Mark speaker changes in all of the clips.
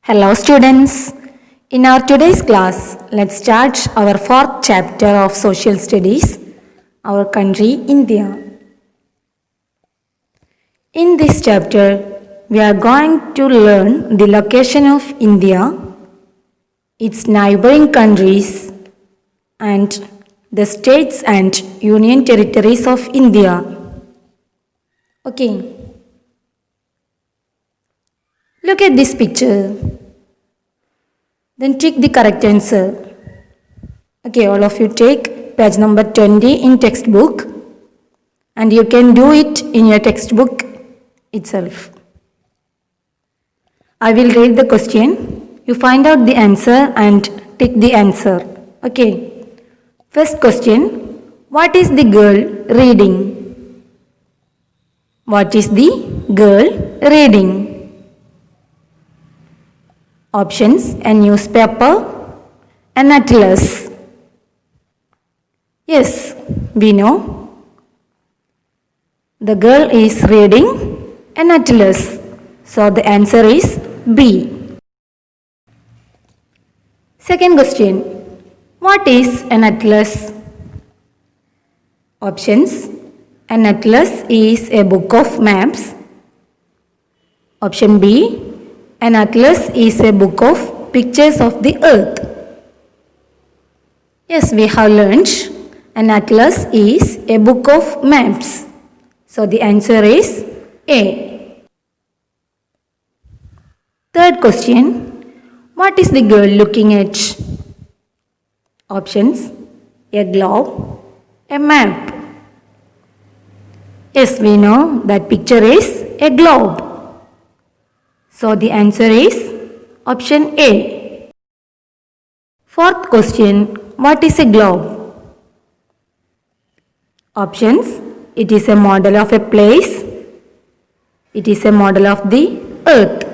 Speaker 1: Hello students. In our today's class, let's start our fourth chapter of Social Studies, our country India. In this chapter, we are going to learn the location of India, its neighboring countries, and the states and union territories of India. Okay. Look at this picture. Then tick the correct answer. Okay, all of you take page number 20 in textbook and you can do it in your textbook itself. I will read the question. You find out the answer and tick the answer. Okay. First question. What is the girl reading? What is the girl reading? Options: a newspaper, an atlas. Yes, we know. The girl is reading an atlas. So the answer is B. Second question. What is an atlas? Options: an atlas is a book of maps. Option B. An atlas is a book of pictures of the earth. Yes, we have learned an atlas is a book of maps. So the answer is A. Third question. What is the girl looking at? Options: a globe, a map. Yes, we know that picture is a globe. So the answer is option A. Fourth question. What is a globe? Options: it is a model of a place. It is a model of the earth.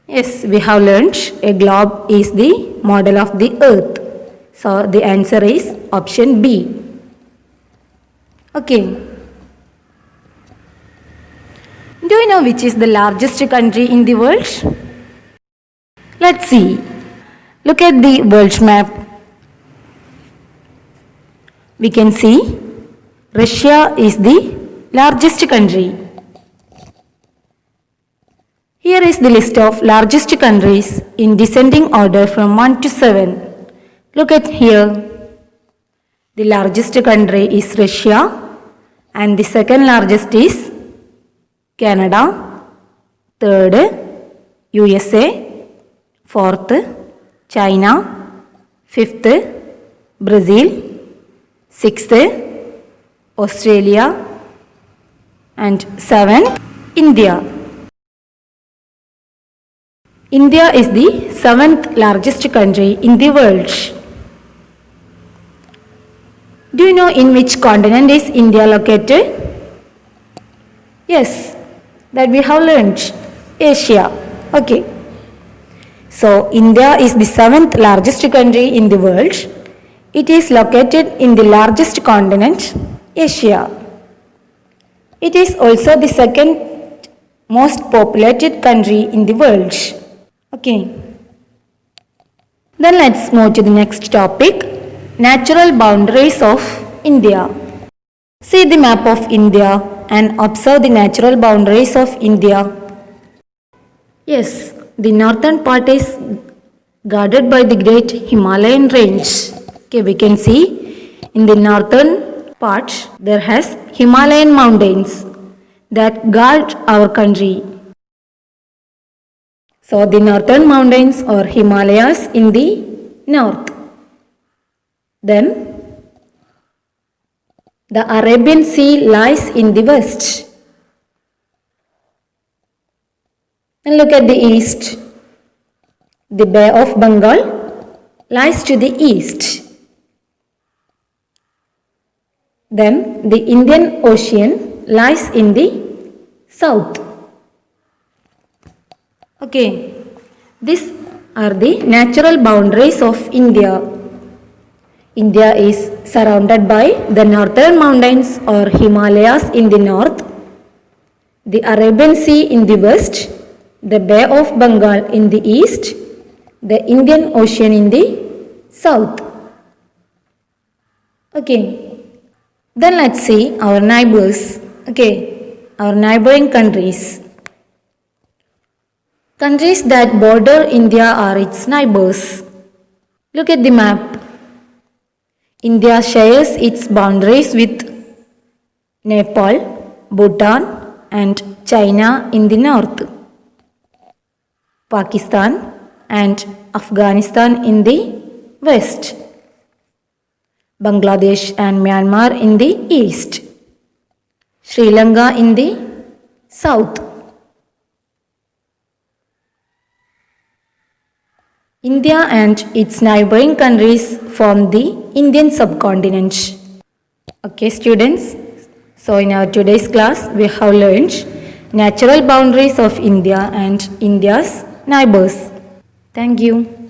Speaker 1: Yes, we have learned a globe is the model of the earth. So the answer is option B. Okay. Do you know which is the largest country in the world? Let's see. Look at the world map. We can see Russia is the largest country. Here is the list of largest countries in descending order from 1 to 7. Look at here. The largest country is Russia and the second largest is Canada, third USA, fourth China, fifth Brazil, sixth Australia, and seventh India. India is the seventh largest country in the world. Do you know in which continent is India located? Yes, that we have learned. Asia. Okay. So India is the seventh largest country in the world. It is located in the largest continent, Asia. It is also the second most populated country in the world. Okay. Then let's move to the next topic. Natural boundaries of India. See the map of India and observe the natural boundaries of India. Yes, the northern part is guarded by the great Himalayan range. Okay, we can see in the northern part there has Himalayan mountains that guard our country. So the northern mountains or Himalayas in the north. Then the Arabian Sea lies in the west. And look at the east. The Bay of Bengal lies to the east. Then the Indian Ocean lies in the south. Okay, these are the natural boundaries of India. India is surrounded by the northern mountains or Himalayas in the north, the Arabian Sea in the west, the Bay of Bengal in the east, the Indian Ocean in the south. Okay, then let's see our neighbors. Okay, our neighboring countries. Countries that border India are its neighbors. Look at the map. India shares its boundaries with Nepal, Bhutan, and China in the north, Pakistan and Afghanistan in the west, Bangladesh and Myanmar in the east, Sri Lanka in the south. India and its neighboring countries form the Indian subcontinent. Okay, students. So in our today's class, we have learned natural boundaries of India and India's neighbors. Thank you.